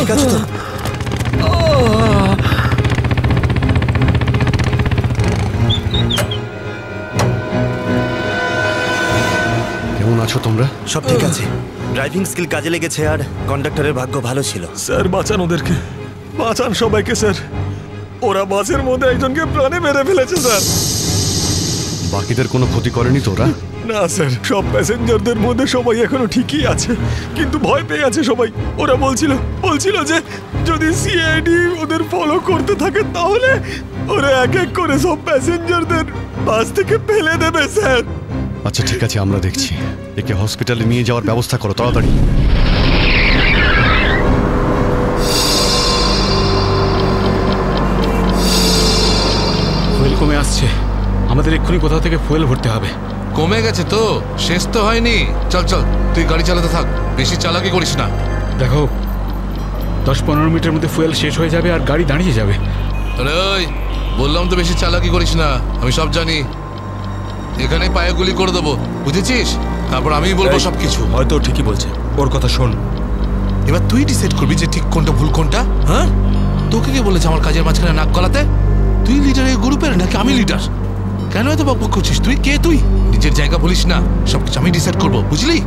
ঠিক আছে তো? কেমন আছো তোমরা? সব ঠিক আছে। ড্রাইভিং স্কিল কাজে লেগেছে আর কন্ডাক্টরের ভাগ্য ভালো ছিল। স্যার বাঁচান ওদেরকে, বাঁচান সবাইকে স্যার। ওরা বাসের মধ্যে একজনকে প্রাণে মেরে ফেলেছে স্যার। বাকিদের কোনো ক্ষতি করেনি তো ওরা? না স্যার, সব প্যাসেঞ্জারদের মধ্যে সবাই এখনো ঠিকই আছে, কিন্তু ভয় পেয়ে আছে সবাই। ওরা বলছিল যে যদি সিআইডি ওদের ফলো করতে থাকে তাহলে ওরা এক এক করে সব প্যাসেঞ্জারদের বাস থেকে ফেলে দেবে স্যার। আচ্ছা ঠিক আছে, আমরা দেখছি। একে হসপিটালে নিয়ে যাওয়ার ব্যবস্থা করো তাড়াতাড়ি। ফুয়েল কমে আসছে, আমাদের এক্ষুনি কোথাও থেকে ফুয়েল ভরতে হবে। কমে গেছে তো, শেষ তো হয়নি। চল চল, তুই গাড়ি চালাতে থাক, বেশি চালাকি করিস না। দেখো 10-15 মিনিটের মধ্যে ফুয়েল শেষ হয়ে যাবে আর গাড়ি দাঁড়িয়ে যাবে। আরে ওই বললাম তো বেশি চালাকি করিস না, আমি সব জানি। এখানে পায়ে গুলি করে দেবো, বুঝেছিস? তারপর আমিই বলবো সবকিছু। হয়তো ঠিকই বলছে, ওর কথা শোন। এবার তুই ডিসাইড করবি যে ঠিক কোনটা ভুল কোনটা। হ্যাঁ, তোকে কে বলেছে আমার কাজের মাঝখানে নাক গলাতে? তুই লিডার এই গ্রুপের নাকি আমি লিডার? কেন এত বকবক করছিস? তুই কে? তুই নিজের জায়গা বলিস না, সবকিছু আমি ডিসাইড করবো, বুঝলি?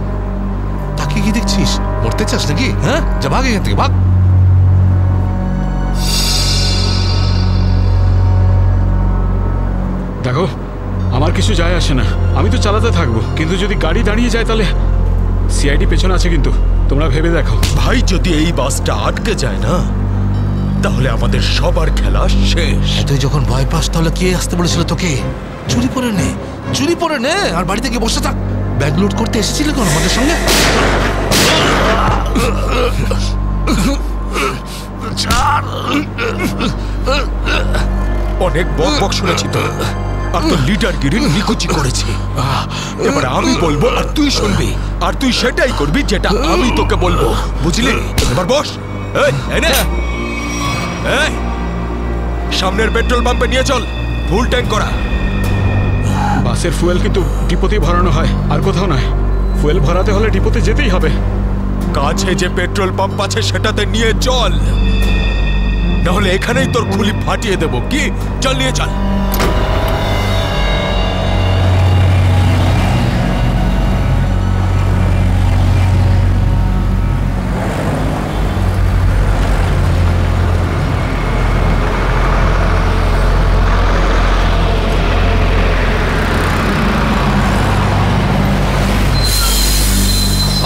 তাকে কি দেখছিস? মরতে চাস নাকি? হ্যাঁ, যা ভাগ এখান থেকে, ভাগ। দেখো আমার কিছু যায় আসে না, আমি তো চালাতে থাকবো, কিন্তু যদি গাড়ি দাঁড়িয়ে যায় তাহলে সিআইডি পেছনে আছে, কিন্তু তোমরা ভেবে দেখো। ভাই যদি এই বাসটা আটকে যায় না তাহলে আমাদের সবার খেলা শেষ। তুই যখন ভয় পাস তাহলে কে আসতে বলেছিল তোকে? চুরি পরে নে আর বাড়িতে গিয়ে বসে থাক। ব্যাগ লোড করতে এসেছিলে কোন আমাদের সঙ্গে? অনেক বক শুনেছি তো, আর তো লিডারগিরি নিকুচি করেছি। এবার আমি বলবো আর তুই শুনবি, আর তুই সেটাই করবি যেটা আমি তোকে বলবো, বুঝলি? এবার বস। এই সামনের পেট্রোল পাম্পে নিয়ে চল, ফুল ট্যাঙ্ক করা। বাসের ফুয়েল কিন্তু ডিপোতেই ভরানো হয়, আর কোথাও নয়। ফুয়েল ভরাতে হলে ডিপোতে যেতেই হবে। কাছে যে পেট্রোল পাম্প আছে সেটাতে নিয়ে চল, নাহলে এখানেই তোর খুলি ফাটিয়ে দেবো। কি? চল নিয়ে চল।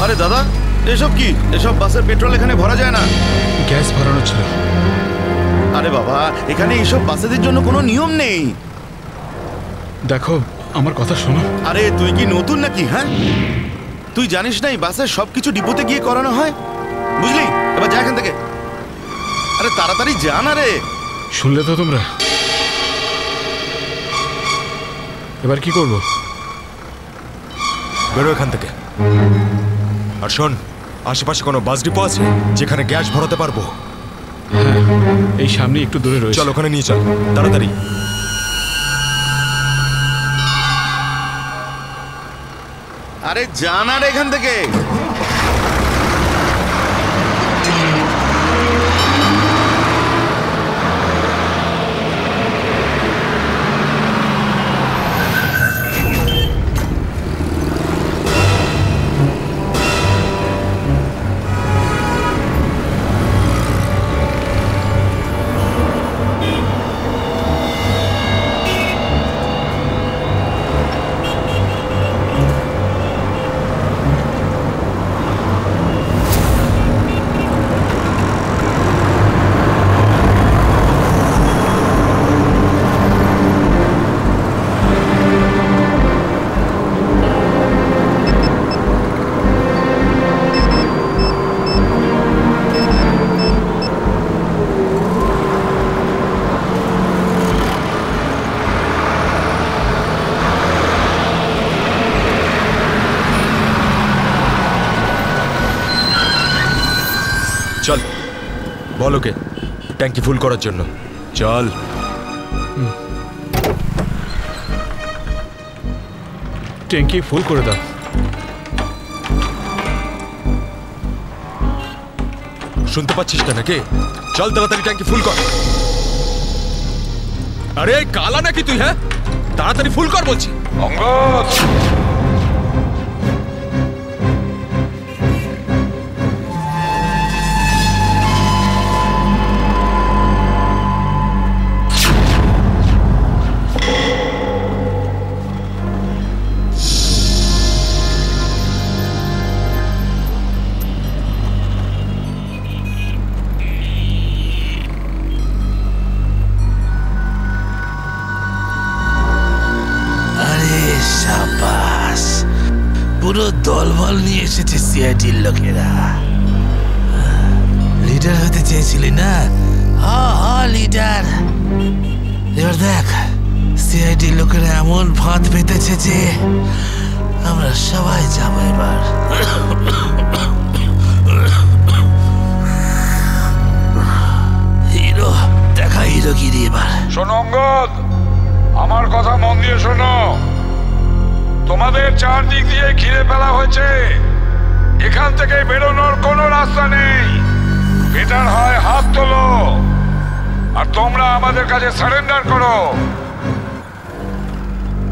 আরে দাদা, এসব কি? এসব বাসের পেট্রোল এখানে ভরা যায় না। গ্যাস ভরানো ছিল। আরে বাবা, এখানে এইসব বাসেদের জন্য কোনো নিয়ম নেই। দেখো আমার কথা শোনো। আরে তুই কি নতুন নাকি? হ্যাঁ, তুই জানিস না এই বাসের সবকিছু ডিপোতে গিয়ে করানো হয়, বুঝলি? এবার যা এখান থেকে। আরে তাড়াতাড়ি যা না রে। শুনলে তো তোমরা? এবার কি করব? বেরো এখান থেকে। আর শোন, আশেপাশে কোনো বাস ডিপো আছে যেখানে গ্যাস ভরাতে পারবো? হ্যাঁ, এই সামনে একটু দূরে রয়েছে। চল ওখানে নিয়ে চল তাড়াতাড়ি। আরে যা না রে এখান থেকে। চল, বল ওকে ট্যাঙ্কি ফুল করার জন্য। চল। ট্যাঙ্কি ফুল করে দাও। শুনতে পাচ্ছিস না নাকি? চল তাড়াতাড়ি ট্যাঙ্কি ফুল কর। আরে কালা নাকি তুই? হ্যাঁ, তাড়াতাড়ি ফুল কর বলছি। অঙ্গদ, পুরো দলবল নিয়ে এসেছে সিআইডির লোকেরা। লিডার হতে চেয়েছিলি না? লিডার। এবার দেখ, সিআইডির লোকেরা এমন ফাঁদ পেতেছে যে আমরা সবাই যাবো এবার। হিরো দেখা, হিরোগিরি এবার। শোনো অঙ্গদ, আমার কথা মন দিয়ে শোনো। তোমাদের চারদিক দিয়ে ঘিরে ফেলা হয়েছে, এখান থেকে বেরোনোর কোনো রাস্তা নেই। বেটার হয় হাত তোলো আর তোমরা আমাদের কাছে সারেন্ডার করো।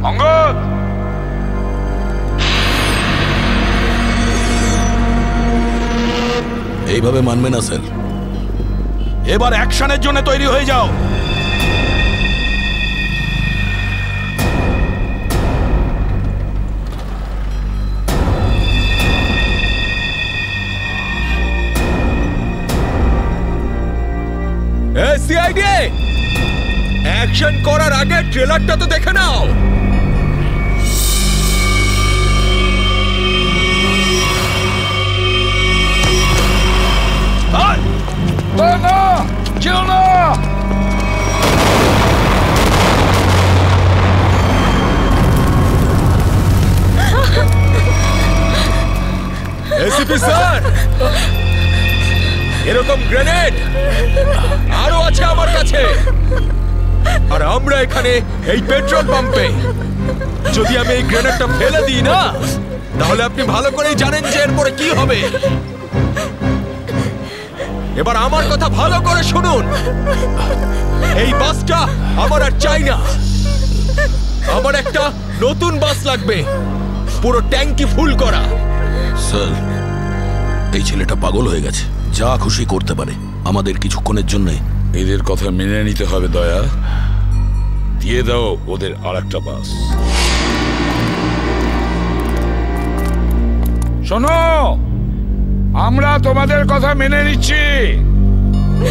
অঙ্গদ, এইভাবে মানবে না স্যার। এবার অ্যাকশনের জন্য তৈরি হয়ে যাও। সিআইডি, অ্যাকশন করার আগে ট্রেলারটা তো দেখে নাও। না, কেউ না। এসিপি স্যার, এরকম গ্রেনেড আরো আছে আমার কাছে। আর আমরা এখানে এই পেট্রোল পাম্পে, যদি আমি এই গ্রেনেডটা ফেলে দিই না, তাহলে আপনি ভালো করেই জানেন যে এরপরে কি হবে। এবার আমার কথা ভালো করে শুনুন। এই বাসটা আমার আর চাই না। আমার একটা নতুন বাস লাগবে, পুরো ট্যাঙ্কি ফুল করা। স্যার, এই ছেলেটা পাগল হয়ে গেছে, যা খুশি করতে পারে আমাদের কিছুক্ষণের জন্য। এদের কথা মেনে নিতে হবে দয়া। দিয়ে দাও ওদের আরেকটা বাস। শোনো, আমরা তোমাদের কথা মেনে নিচ্ছি,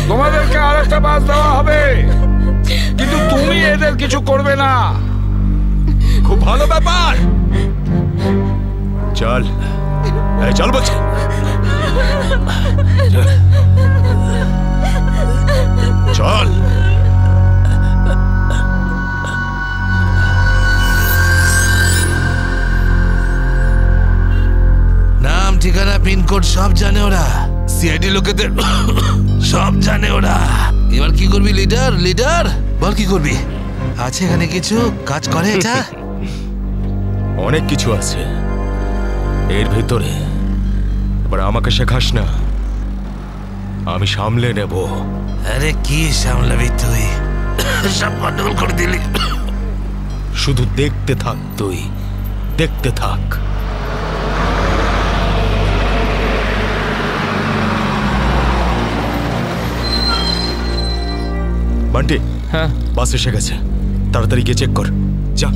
তোমাদেরকে আরেকটা বাস দেওয়া হবে, কিন্তু তুমি এদের কিছু করবে না। খুব ভালো ব্যাপার। চল, চল বলছি। চল। নাম, ঠিকানা, পিনকোড সব জানে ওরা। সিআইডি লোকেদের সব জানে ওরা। এবার কি করবি লিডার? লিডার বল, কি করবি? আছে এখানে কিছু কাজ করে এটা? অনেক কিছু আছে এর ভিতরে। এবার আমাকে শেখাস না, আমি সামলে নেব। আরে কি সামলাবি তুই? সব গন্ডগোল করে দিলি। শুধু দেখতে থাক তুই, দেখতে থাক। বান্টি, হ্যাঁ বাস এসে গেছে, তাড়াতাড়ি গিয়ে চেক কর। যা।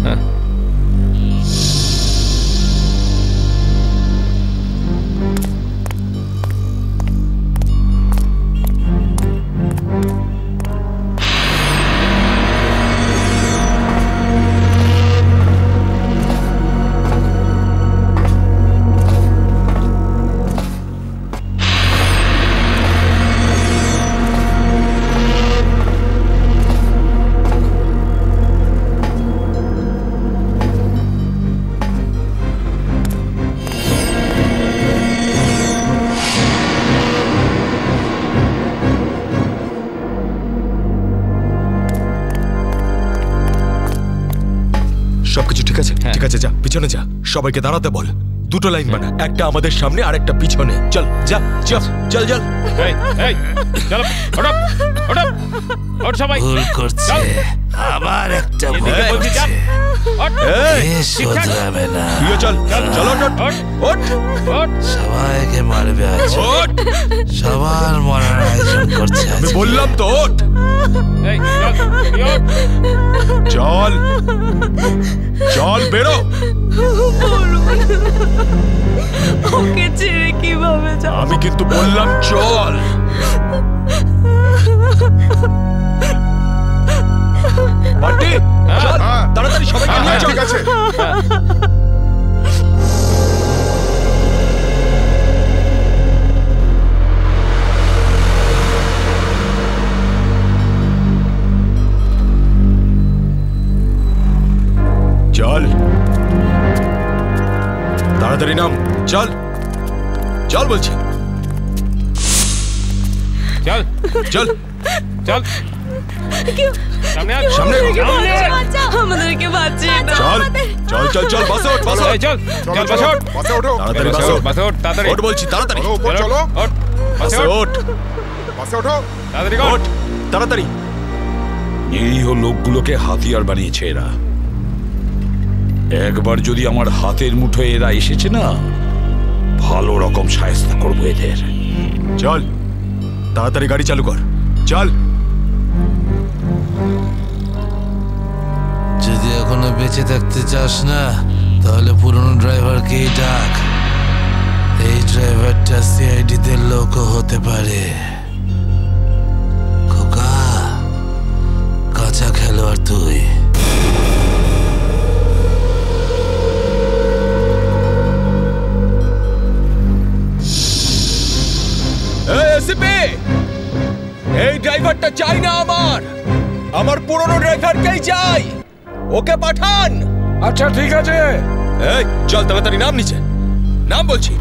সবকিছু ঠিক আছে? ঠিক আছে, যা পিছনে যা, সবাইকে দাঁড়াতে বল। দুটো লাইন বানা, একটা আমাদের সামনে আর একটা পিছনে। চল যা চল চল চল। এই এই চলো ওঠো ওঠো ওঠ সবাই। ভুল করছে, আবার একটা ভুল এদিকে বলছি করছে। চাপ। ওঠ এই এ শোধরাবে না, তুইও চল চল ওঠ ওঠ ওঠ ওঠ। সবাইকে মারবে আজ, ওঠ। সবার মরার আয়োজন করছে আজ। আমি বললাম তো ওঠ। এই চল তুই ওঠ। চল চল বেরো। ওকে ছেড়ে কিভাবে যাব? আমি কিন্তু বললাম চল। বান্টি চল তাড়াতাড়ি সবাইকে নিয়ে চল। ঠিক আছে। চল তাড়াতাড়ি নাম, চল চল বলছি, চল চল চল সামনে আয়। সামনে আমাদেরকে বাঁচিয়ে দাও। চল চল চল চল বাসে ওঠ বাসে ওঠ। এই চল চল বাসে ওঠ। বাসে ওঠো। তাড়াতাড়ি বাসে বাসে ওঠ, ওঠ। বাসে ওঠ তাড়াতাড়ি। ওঠ বলছি তাড়াতাড়ি। চলো উপর চলো। ওঠ বাসে বাসে ওঠ ওঠ বাসে ওঠো। তাড়াতাড়ি কর। ওঠ তাড়াতাড়ি। নিরীহ লোকগুলোকে হাতিয়ার বানিয়েছে এরা। একবার যদি আমার হাতের মুঠোয় এরা এসেছে না, ভালো রকম শায়েস্তা করবো এদের। চল তাড়াতাড়ি গাড়ি চালু কর, চল। যদি এখনো বেঁচে থাকতে চাস না, তাহলে পুরনো ড্রাইভারকেই ডাক। এই ড্রাইভারটা সিআইডি তে লোকও হতে পারে। খোকা, কাঁচা খেলোয়াড় তুই। এই ড্রাইভারটা চাই না আমার পুরনো ড্রাইভারকেই চাই, ওকে পাঠান। আচ্ছা ঠিক আছে। এই চল তাড়াতাড়ি নাম নিচে, নাম বলছি।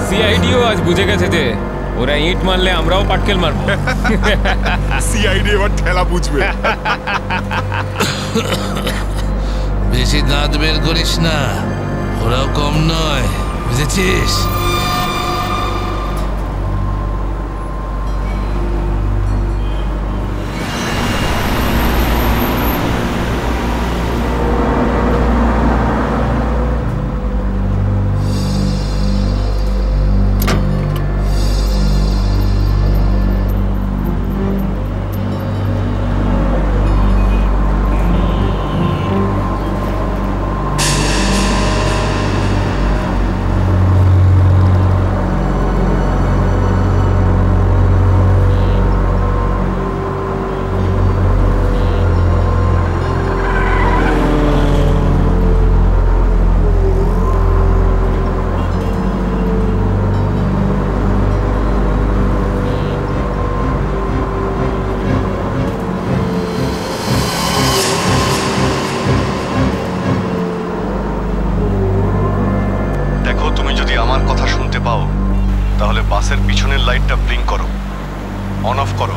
সিআইডিও আজ বুঝে গেছে যে ওরা ইট মারলে আমরাও পাটকেল মারবো। সিআইডি এবার ঠেলা বুঝবে। বেশি দাঁত বের করিস না, ওরাও কম নয়, বুঝেছিস? তাহলে বাসের পিছনের লাইটটা ব্লিঙ্ক করো, অন অফ করো।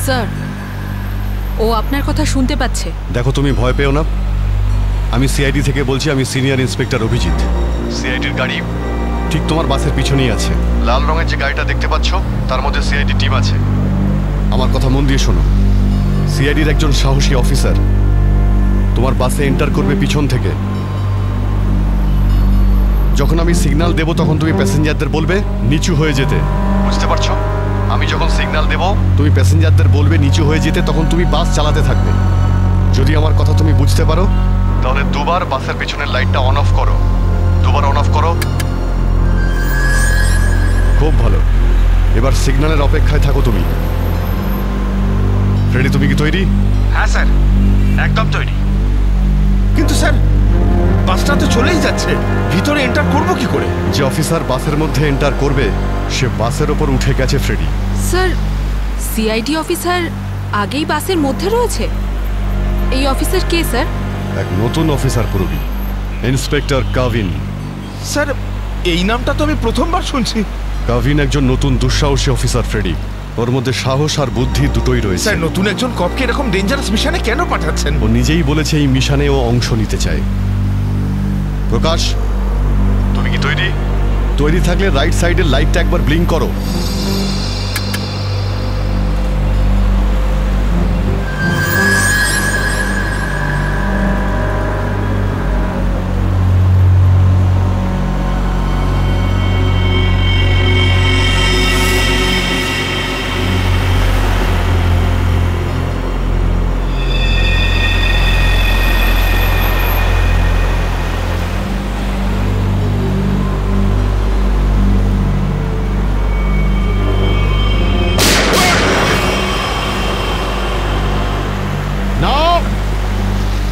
স্যার, ও আপনার কথা শুনতে পাচ্ছে। দেখো, তুমি ভয় পেও না, আমি সিআইডি থেকে বলছি। আমি সিনিয়র ইন্সপেক্টর অভিজিৎ। সিআইডির গাড়ি ঠিক তোমার বাসের পিছনেই আছে। লাল রঙের যে গাড়িটা দেখতে পাচ্ছ তার মধ্যে সিআইডি টিম আছে। আমার কথা মন দিয়ে শোনো, সিআইডির একজন সাহসী অফিসার তোমার বাসে এন্টার করবে পিছন থেকে। যখন আমি সিগন্যাল দেব তখন তুমি প্যাসেঞ্জারদের বলবে নিচু হয়ে যেতে, বুঝতে পারছো? আমি যখন সিগন্যাল দেব তুমি প্যাসেঞ্জারদের বলবে নিচু হয়ে যেতে, তখন তুমি বাস চালাতে থাকবে। যদি আমার কথা তুমি বুঝতে পারো তাহলে দুবার বাসের পিছনের লাইটটা অন অফ করো, দুবার অন অফ করো। খুব ভালো, এবার সিগন্যালের অপেক্ষায় থাকো তুমি। ফ্রেডি, তুমি কি তৈরি? হ্যাঁ স্যার, একদম তৈরি। কিন্তু স্যার, বাসটা তো চলেই যাচ্ছে, ভিতরে এন্টার করব কি করে? যে অফিসার বাসের মধ্যে এন্টার করবে সে বাসের ওপর উঠে গেছে ফ্রেডি। স্যার, সিআইডি অফিসার আগেই বাসের মধ্যে রয়েছে। এই অফিসার কে স্যার? এক নতুন অফিসার পুরবি, ইন্সপেক্টর কাভিন। স্যার, এই নামটা তো আমি প্রথমবার শুনছি। কাভিন একজন নতুন দুঃসাহসী অফিসার ফ্রেডি। ওর মধ্যে সাহস আর বুদ্ধি দুটোই রয়েছে। স্যার, নতুন একজন কপকে এরকম ডেঞ্জারাস মিশনে কেন পাঠাচ্ছেন? ও নিজেই বলেছে এই মিশনে ও অংশ নিতে চায়। প্রকাশ, তুমি কি তৈরি? তৈরি থাকলে রাইট সাইডের লাইটটা একবার ব্লিঙ্ক করো।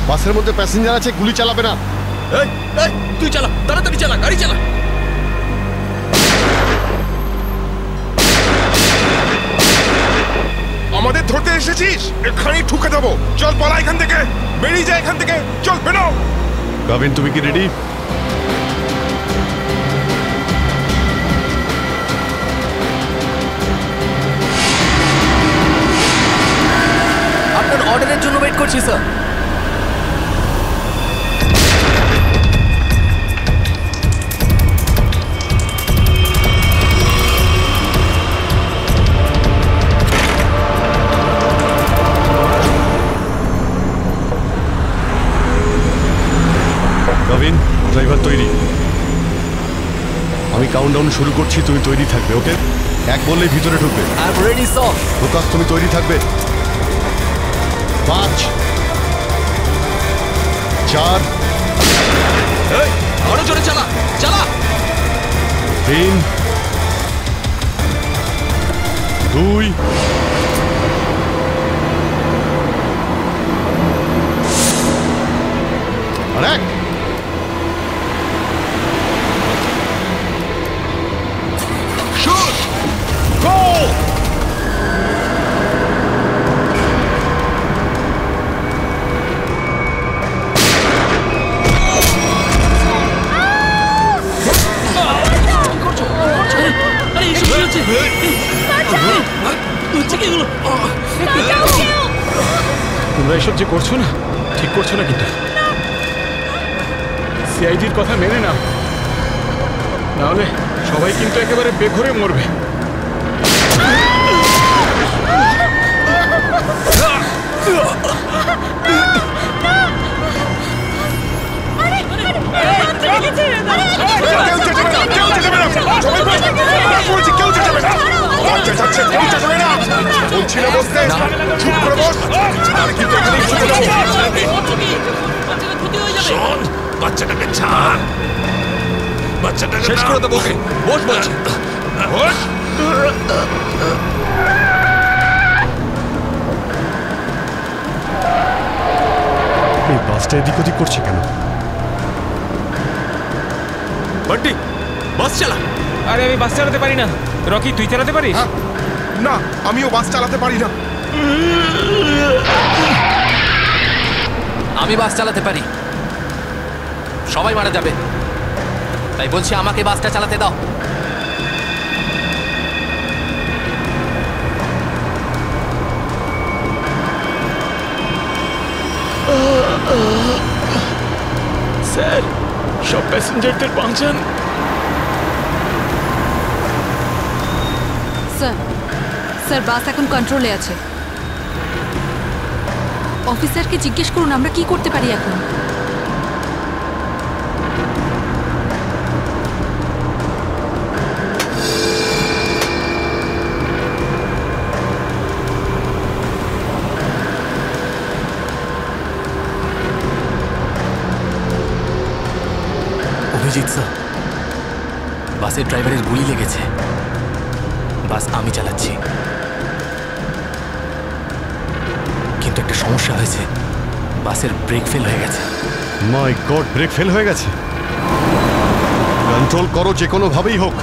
বাসের মধ্যে প্যাসেঞ্জার আছে, গুলি চালাবে না। এই এই তুই চালা, তাড়াতাড়ি চালা, গাড়ি চালা। আমাদের ধরতে এসেছিস? এখানেই ঠুকে দেবো। চল পালা এখান থেকে, বেরিয়ে যা এখান থেকে, চল বেরো। কাভিন, তুমি কি রেডি? আপনার অর্ডারের জন্য ওয়েট করছি স্যার। কাভিন, ড্রাইভার তৈরি। আমি কাউন্টডাউন শুরু করছি, তুমি তৈরি থাকবে। ওকে, এক বললেই ভিতরে ঢুকবে। I am ready sir. Prakash, তুমি তৈরি থাকবে। 5 4 এই আরো জোরে চালা, চালা। 3 2 আর 1। শুট, গো! তোমরা এসব যে করছো না, ঠিক করছো না কিন্তু। সিআইডির কথা মেনে নাও, নাহলে সবাই কিন্তু একেবারে বেঘরে মরবে। বাচ্চাটাকে ছাড়, বাচ্চাটাকে শেষ করে দেবো। ওকে বস, বলছি বস। এই বাসটা এদিক ওদিক করছে কেন? বান্টি, বাস চালা। আরে আমি বাস চালাতে পারি না। রকি, তুই চালাতে পারিস? না, আমিও বাস চালাতে পারি না। আমি বাস চালাতে পারি, সবাই মারা যাবে, তাই বলছি আমাকে বাসটা চালাতে দাও। স্যার, সব প্যাসেঞ্জারদের বাঁচান। স্যার, স্যার বাস এখন কন্ট্রোলে আছে। অফিসারকে জিজ্ঞেস করুন আমরা কি করতে পারি এখন। অভিজিৎ স্যার, বাসের ড্রাইভারের গুলি লেগেছে। বাস আমি চালাচ্ছি, কিন্তু একটা সমস্যা হয়েছে। বাসের ব্রেক ফেল হয়ে গেছে। মাই গড, ব্রেক ফেল হয়ে গেছে। কন্ট্রোল করো যে কোনো ভাবেই হোক,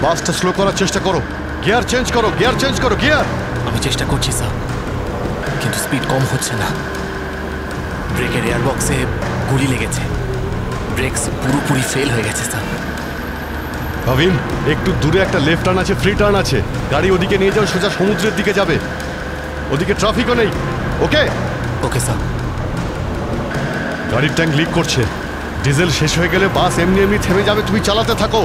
বাসটা স্লো করার চেষ্টা করো। গিয়ার চেঞ্জ করো, গিয়ার চেঞ্জ করো, গিয়ার। আমি চেষ্টা করছি স্যার, কিন্তু স্পিড কম হচ্ছে না। ব্রেকের এয়ার বক্সে গুলি লেগেছে। ব্রেকস পুরোপুরি ফেল হয়ে গেছে স্যার। ভাবিন, একটু দূরে একটা লেফট টার্ন আছে, ফ্রি টার্ন আছে। গাড়ি ওদিকে নিয়ে যাও, সোজা সমুদ্রের দিকে যাবে। ওদিকে ট্রাফিকও নেই। ওকে ওকে স্যার। গাড়ির ট্যাঙ্ক লিক করছে। ডিজেল শেষ হয়ে গেলে বাস এমনি এমনি থেমে যাবে, তুমি চালাতে থাকো।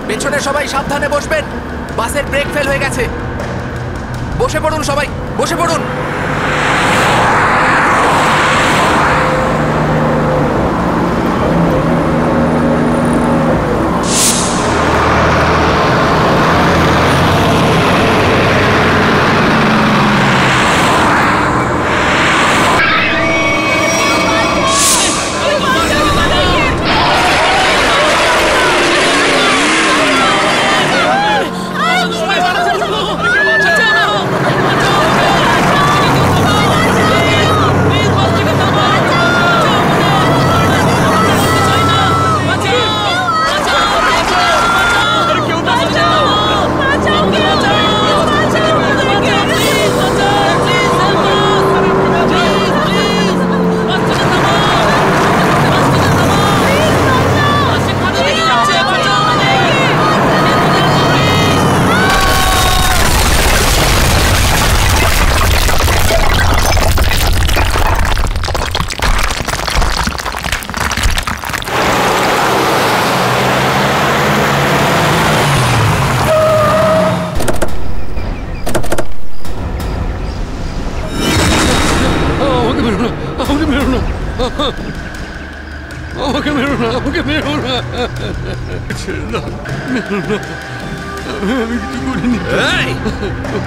পেছনে সবাই সাবধানে বসবেন, বাসের ব্রেক ফেল হয়ে গেছে। বসে পড়ুন সবাই, বসে পড়ুন।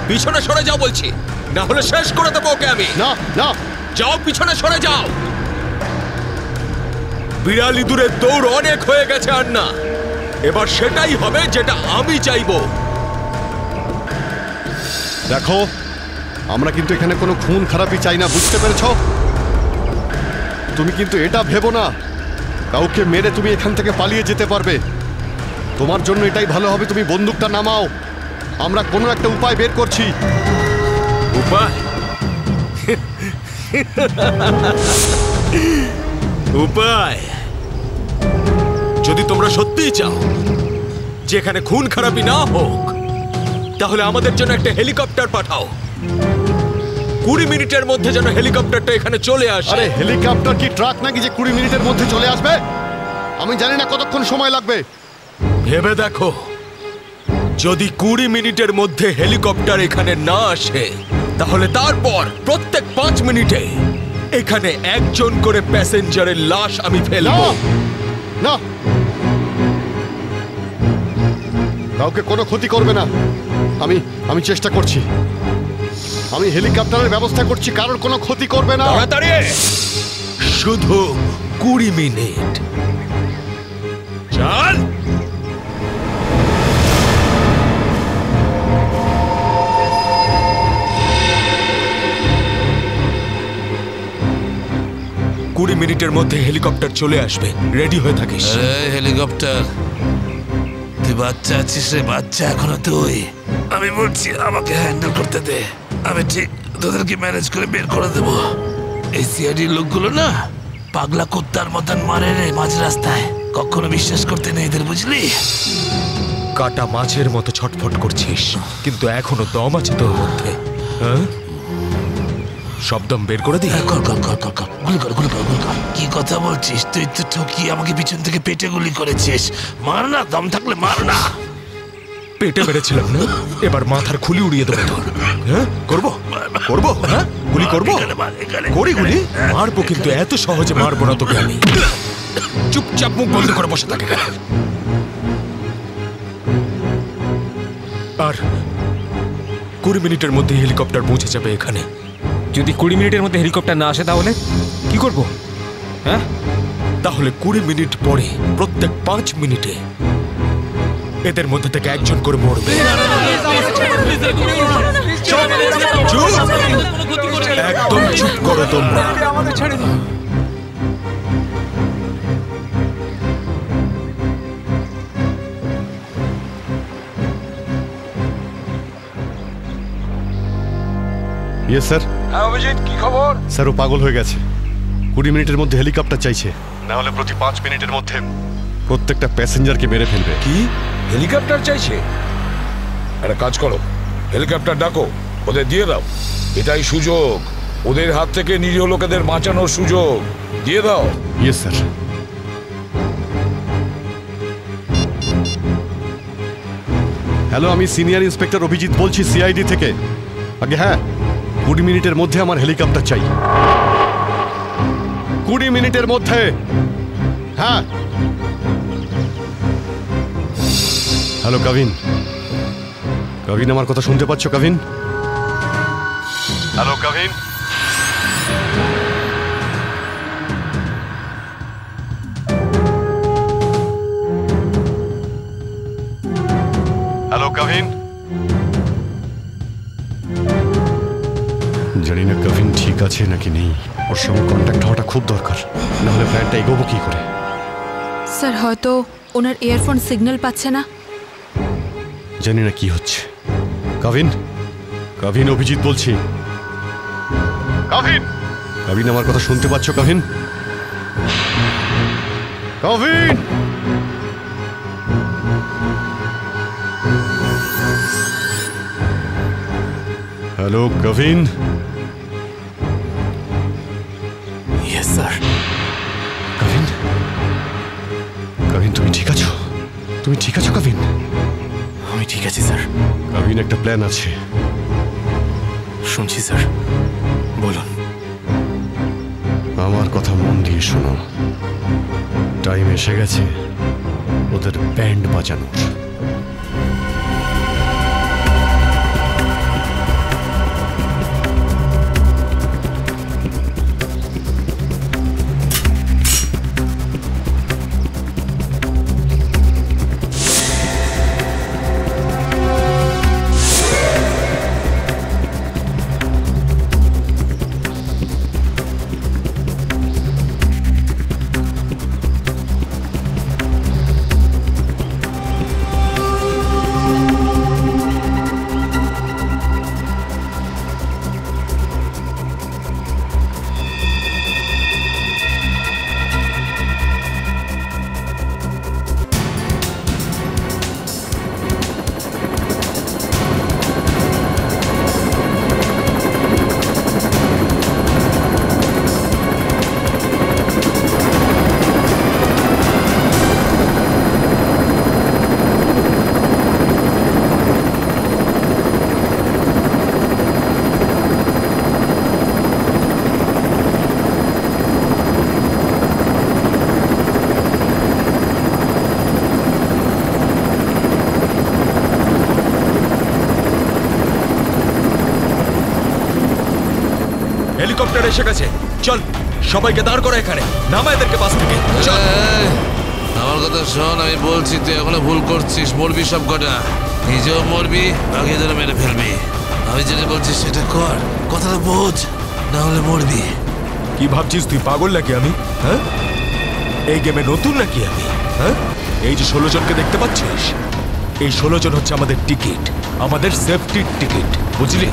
পিছনে সরে যাও বলছি, না হলে শেষ করে দেবো ওকে আমি। না না, যাও পিছনে সরে যাও। বিড়াল ইঁদুরের দৌড় অনেক হয়ে গেছে আর না, এবার সেটাই হবে যেটা আমি চাইবো। দেখো, আমরা কিন্তু এখানে কোনো খুন খারাপি চাই না, বুঝতে পেরেছ? তুমি কিন্তু এটা ভেবো না কাউকে মেরে তুমি এখান থেকে পালিয়ে যেতে পারবে। তোমার জন্য এটাই ভালো হবে, তুমি বন্দুকটা নামাও। আমরা কোনো একটা উপায় বের করছি। উপায়? উপায়? যদি তোমরা সত্যিই চাও যেখানে খুন খারাপি না হোক, তাহলে আমাদের জন্য একটা হেলিকপ্টার পাঠাও। 20 মিনিটের মধ্যে যেন হেলিকপ্টারটা এখানে চলে আসে। আরে হেলিকপ্টার কি ট্রাক নাকি যে 20 মিনিটের মধ্যে চলে আসবে? আমি জানি না কতক্ষণ সময় লাগবে। ভেবে দেখো, যদি 20 মিনিটের মধ্যে হেলিকপ্টার এখানে না আসে, তাহলে তারপর প্রত্যেক 5 মিনিটে এখানে একজন করে প্যাসেঞ্জারের লাশ আমি ফেলবো। না, কাউকে কোনো ক্ষতি করবে না। আমি চেষ্টা করছি। আমি হেলিকপ্টারের ব্যবস্থা করছি, কারোর কোনো ক্ষতি করবে না। তাড়াতাড়ি, শুধু 20 মিনিট। চল। কুড়ি মিনিটের মধ্যে হেলিকপ্টার চলে আসবে, রেডি হয়ে থাকিস। হেলিকপ্টার তুই বাচ্চা আছিস রে, বাচ্চা এখনো তুই। আমি বলছি আমাকে হ্যান্ডেল করতে দে, আমি ঠিক তোদেরকে ম্যানেজ করে বের করে দেবো। এই সিআইডির লোকগুলো না পাগলা কুত্তার মতন মারে রে মাঝ রাস্তায়, কখনো বিশ্বাস করতে নেই এদের, বুঝলি? কাটা মাছের মতো ছটফট করছিস, কিন্তু এখনো দম আছে তোর মধ্যে। হ্যাঁ, সব দম বের করে দি। কর কর কর কর কর, গুলি কর গুলি কর গুলি কর। কি কথা বলছিস? তুই তো ঠকিয়ে আমাকে পিছন থেকে পেটে গুলি করেছিস। মার না, দম থাকলে মার না। পেটে মেরেছিলাম না, এবার মাথার খুলি উড়িয়ে দেবো তোর। হ্যাঁ, করবো করবো, হ্যাঁ গুলি করবো, করি গুলি মারবো, কিন্তু এত সহজে মারবো না তোকে আমি। চুপচাপ মুখ বন্ধ করে বসে থাকে। আর 20 মিনিটের মধ্যে হেলিকপ্টার পৌঁছে যাবে এখানে। যদি 20 মিনিটের মধ্যে হেলিকপ্টার না আসে তাহলে কি করব? হ্যাঁ, তাহলে 20 মিনিট পরে প্রত্যেক 5 মিনিটে এদের মধ্যে থেকে একজন করে মরবে। একদম চুপ করো তোমরা। Yes sir. হ্যাঁ অভিজিৎ, কি খবর? স্যার ও পাগল হয়ে গেছে। 20 মিনিটের মধ্যে হেলিকপ্টার চাইছে, না হলে প্রতি 5 মিনিটের মধ্যে প্রত্যেকটা প্যাসেঞ্জারকে মেরে ফেলবে। কি হেলিকপ্টার চাইছে? একটা কাজ করো, হেলিকপ্টার ডাকো, ওদের দিয়ে দাও। এটাই সুযোগ, ওদের হাত থেকে নিরীহ লোকেদের বাঁচানোর সুযোগ। দিয়ে দাও। Yes sir. হ্যালো, আমি সিনিয়র ইন্সপেক্টর অভিজিৎ বলছি সিআইডি থেকে। আগে হ্যাঁ, 20 মিনিটের মধ্যে আমার হেলিকপ্টার চাই। 20 মিনিটের মধ্যে। হ্যাঁ। হ্যালো কাভিন, কাভিন আমার কথা শুনতে পাচ্ছ কাভিন? হ্যালো কাভিন। হ্যালো কাভিন। জানি না কাভিন ঠিক আছে নাকি নেই, ওর সঙ্গে কন্ট্যাক্ট হওয়াটা খুব দরকার, না হলে প্ল্যানটা এগোবো কি করে? স্যার হয়তো ওনার ইয়ারফোন সিগন্যাল পাচ্ছে না। জানি না কি হচ্ছে। কাভিন, কাভিন অভিজিৎ বলছি। কাভিন, কাভিন আমার কথা শুনতে পাচ্ছ Kavin? Kavin. Hello Kavin. Yes sir. Kavin, Kavin তুমি ঠিক আছো? তুমি ঠিক আছো কাভিন? আমি ঠিক আছি স্যার। কাভিন একটা প্ল্যান আছে। শুনছি স্যার, বলুন। আমার কথা মন দিয়ে শোনো, টাইম এসে গেছে ওদের ব্যান্ড বাজানোর। হেলিকপ্টার এসে গেছে, চল সবাইকে দাঁড় করো এখানে, নামা এদেরকে বাস থেকে। চল। আমার কথা শোন, আমি বলছি তুই এখনো ভুল করছিস। মরবি সব কটা, নিজেও মরবি, বাকিদের মেরে ফেলবি। আমি যেটা বলছি সেটা কর, কথাটা বোঝ, না হলে মরবি। কি ভাবছিস তুই পাগল নাকি আমি? হ্যাঁ, এই গেমে নতুন নাকি আমি? হ্যাঁ, এই যে 16 জনকে দেখতে পাচ্ছিস, এই 16 জন হচ্ছে আমাদের টিকিট, আমাদের সেফটির টিকিট, বুঝলি?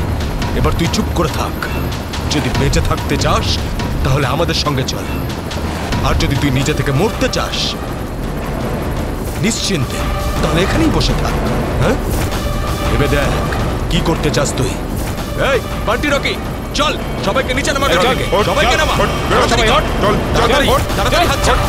এবার তুই চুপ করে থাক। যদি বেঁচে থাকতে চাস তাহলে আমাদের সঙ্গে চল, আর যদি তুই নিজে থেকে মরতে চাস নিশ্চিন্তে তাহলে এখানেই বসে থাক। হ্যাঁ, ভেবে দেখ কি করতে চাস তুই। এই বান্টি রকি, চল সবাইকে নিচে নামা, সবাইকে নামা, তাড়াতাড়ি হাত ছাড়।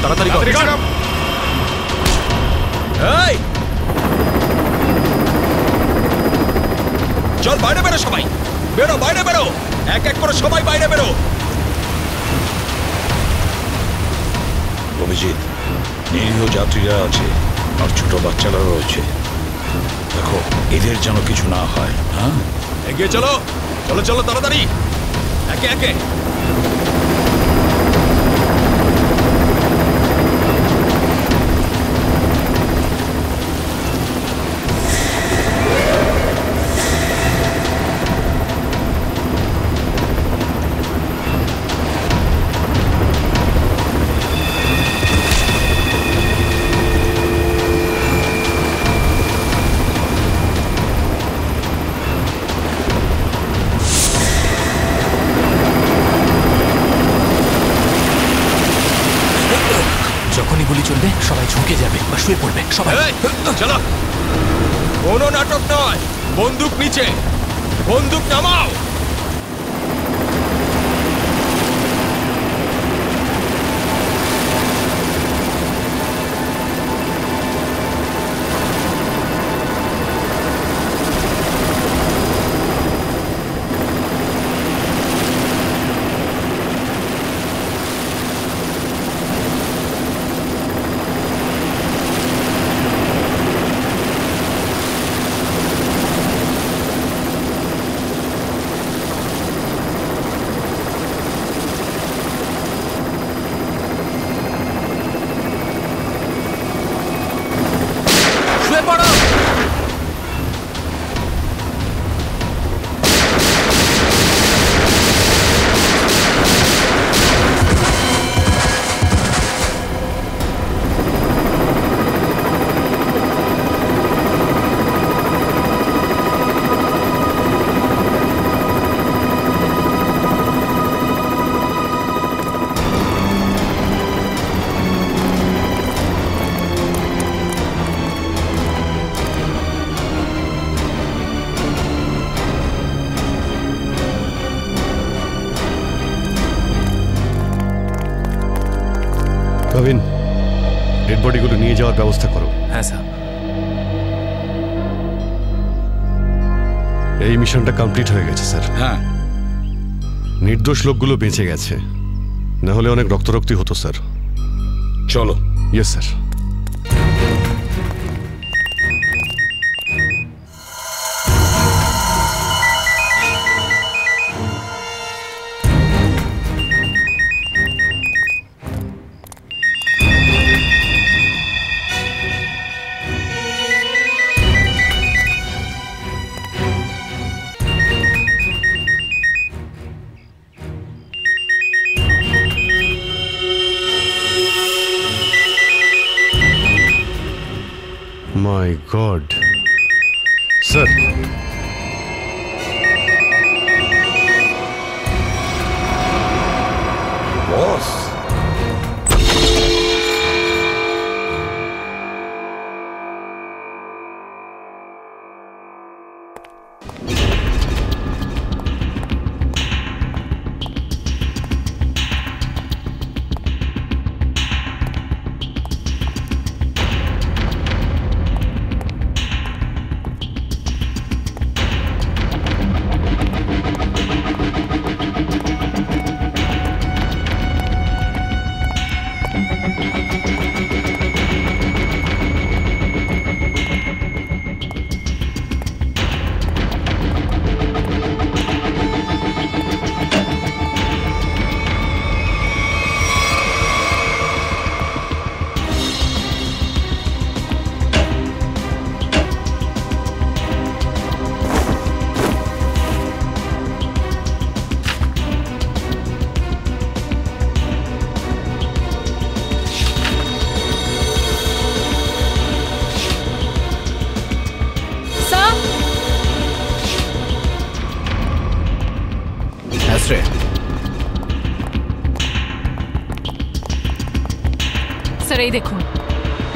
তাড়াতাড়ি কর। এই চল বাইরে বেরো, সবাই বেরো, বাইরে বেরো, এক এক করে সবাই বাইরে বেরো। অভিজিৎ, নিরীহ যাত্রীরা আছে আর ছোট বাচ্চারা রয়েছে, দেখো এদের যেন কিছু না হয়। হ্যাঁ, এগিয়ে চলো, চলো চলো তাড়াতাড়ি, একে একে। যখনই গুলি চলবে সবাই ঝুঁকে যাবে বা শুয়ে পড়বে সবাই। চলো, কোনো নাটক নয়, বন্দুক নিচে, বন্দুক নামাও। প্রবীণ, ডেড বডিগুলো নিয়ে যাওয়ার ব্যবস্থা করো। হ্যাঁ স্যার। এই মিশনটা কমপ্লিট হয়ে গেছে স্যার। হ্যাঁ, নির্দোষ লোকগুলো বেঁচে গেছে, না হলে অনেক রক্তারক্তি হতো স্যার। চলো। Yes sir. My God. Sir. Boss, sir এই দেখুন,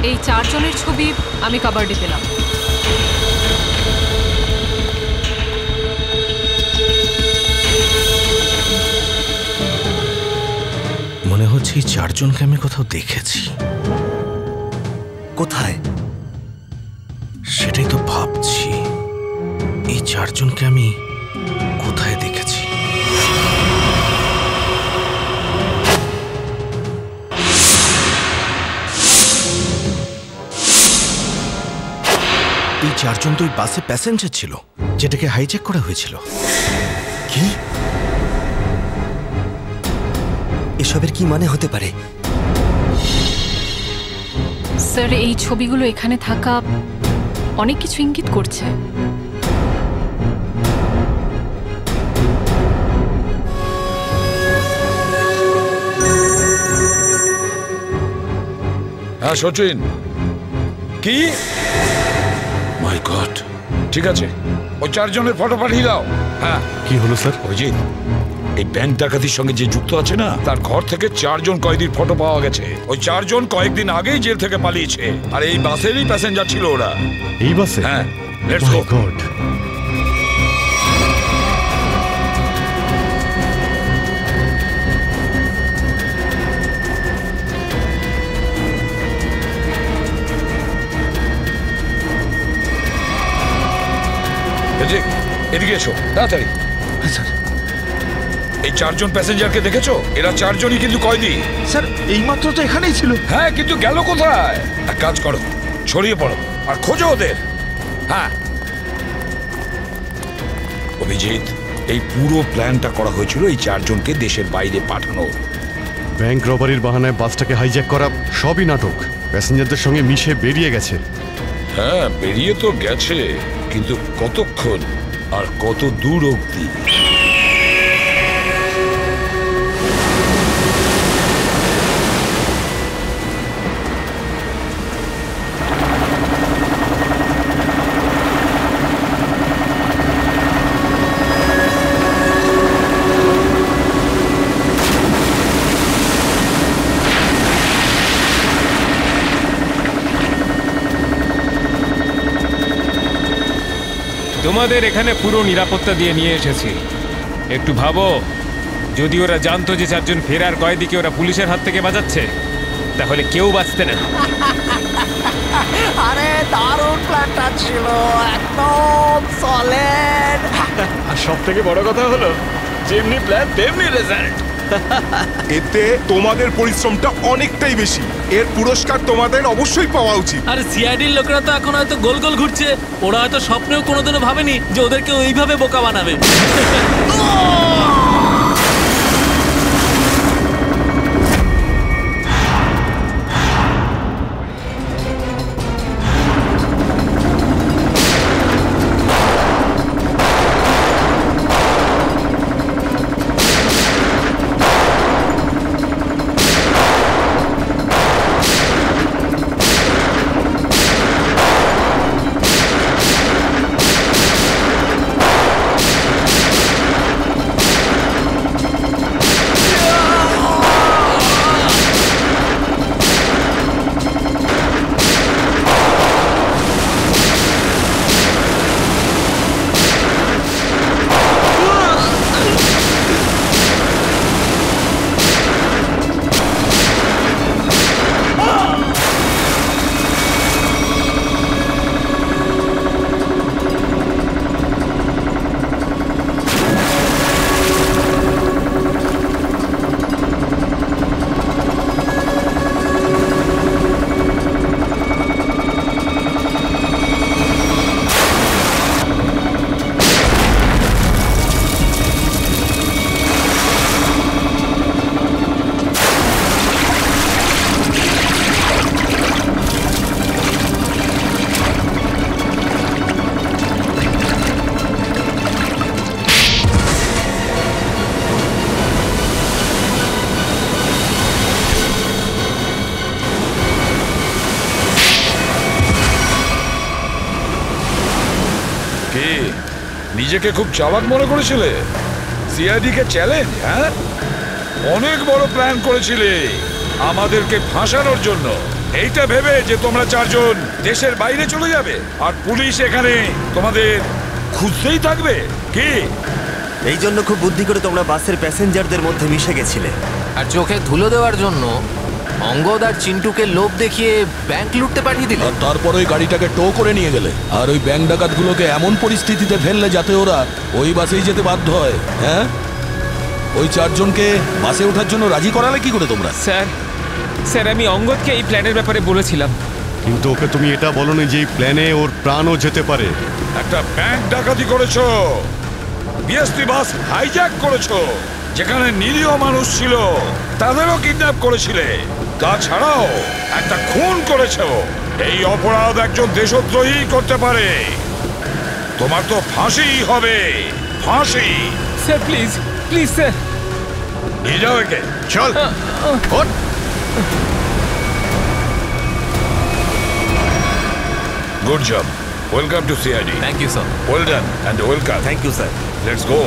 এই 4 জনের ছবি আমি কাবার্ডে পেলাম। মনে হচ্ছে এই 4 জনকে আমি কোথাও দেখেছি। কোথায়? সেটাই তো ভাবছি, এই 4 জনকে আমি কোথায় দেখেছি। এই 4 জন তো ওই বাসে প্যাসেঞ্জার ছিল যেটাকে হাইজ্যাক করা হয়েছিল। কি? এসবের কি মানে হতে পারে? স্যার এই ছবিগুলো এখানে থাকা অনেক কিছু ইঙ্গিত করছে। হ্যাঁ সচিন, কি? মাই গড, ঠিক আছে, ওই 4 জনের ফটো পাঠিয়ে দাও। হ্যাঁ, কি হলো স্যার? অভিজিৎ, এই ব্যাংক ডাকাতির সঙ্গে যে যুক্ত আছে না, তার ঘর থেকে 4 জন কয়েদির ফটো পাওয়া গেছে। ওই 4 জন কয়েকদিন আগেই জেল থেকে পালিয়েছে, আর এই বাসেরই প্যাসেঞ্জার ছিল ওরা। এই বাসে? হ্যাঁ, লেটস গো। গড, এদিকে এসো তাড়াতাড়ি। এই 4 জন প্যাসেঞ্জারকে দেখেছো? এরা 4 জনই কিন্তু কয়েদি। স্যার এইমাত্র তো এখানেই ছিল। হ্যাঁ, কিন্তু গেল কোথায়? এক কাজ করো, ছড়িয়ে পড়ো আর খোঁজো ওদের। হ্যাঁ অভিজিৎ, এই পুরো প্ল্যানটা করা হয়েছিল এই 4 জনকে দেশের বাইরে পাঠানো। ব্যাংক রবারির বাহানায় বাসটাকে হাইজ্যাক করা সবই নাটক। প্যাসেঞ্জারদের সঙ্গে মিশে বেরিয়ে গেছে। হ্যাঁ, বেরিয়ে তো গেছে, কিন্তু কতক্ষণ আর কত দূর অবধি? তোমাদের এখানে পুরো নিরাপত্তা দিয়ে নিয়ে এসেছি। একটু ভাবো, যদি ওরা জানতো যে 4 জন ফেরার কয়েদিকে ওরা পুলিশের হাত থেকে বাঁচাচ্ছে, তাহলে কেউ বাঁচতে না। আরে দারুণ প্ল্যানটা ছিল, একদম সলিড। আর সব থেকে বড় কথা হলো, যেমনি প্ল্যান তেমনি রেজাল্ট। এতে তোমাদের পরিশ্রমটা অনেকটাই বেশি। এর পুরস্কার তোমাদের অবশ্যই পাওয়া উচিত। আর সিআইডির লোকেরা তো এখন হয়তো গোল গোল ঘুরছে। ওরা হয়তো স্বপ্নেও কোনোদিনও ভাবেনি যে ওদেরকে ওইভাবে বোকা বানাবে। নিজেকে খুব চালাক মনে করেছিলে? সিআইডি কে চ্যালেঞ্জ? হ্যাঁ, অনেক বড় প্ল্যান করেছিলে, আমাদেরকে ফাঁসানোর জন্য। এইটা ভেবে যে তোমরা চারজন দেশের বাইরে চলে যাবে আর পুলিশ এখানে তোমাদের খুঁজতেই থাকবে কি? এই জন্য খুব বুদ্ধি করে তোমরা বাসের প্যাসেঞ্জারদের মধ্যে মিশে গেছিলে। আর চোখে ধুলো দেওয়ার জন্য অঙ্গদ আর চিন্টুকে লোভ দেখিয়ে ব্যাংক লুটতে পাঠিয়ে দিলে। আর তারপর ওই গাড়িটাকে টো করে নিয়ে গেলে আর ওই ব্যাংক ডাকাতগুলোকে এমন পরিস্থিতিতে ফেললে যাতে ওরা ওই বাসেই যেতে বাধ্য হয়। হ্যাঁ, ওই চারজনকে বাসে ওঠার জন্য রাজি করালে কি করে তোমরা? স্যার আমি অঙ্গদকে এই প্ল্যানের ব্যাপারে বলেছিলাম, কিন্তু ওকে তুমি এটা বলোনি যে এই প্ল্যানে ওর প্রাণও যেতে পারে। একটা ব্যাংক ডাকাতি করেছো, বিএসপি বাস হাইজ্যাক করেছো, যেখানে নিরীহ মানুষ ছিল তাদেরও কিডন্যাপ করেছিলে, তাছাড়াও একটা খুন করেছো। এই অপরাধ একজন দেশদ্রোহী করতে পারে। তোমার তো ফাঁসি হবে, ফাঁসি। স্যার প্লিজ প্লিজ স্যার, নিয়ে যাও একে। চল ওঠ। Good job. Welcome to CID. Thank you, sir. Well done and welcome. Thank you sir. Let's go.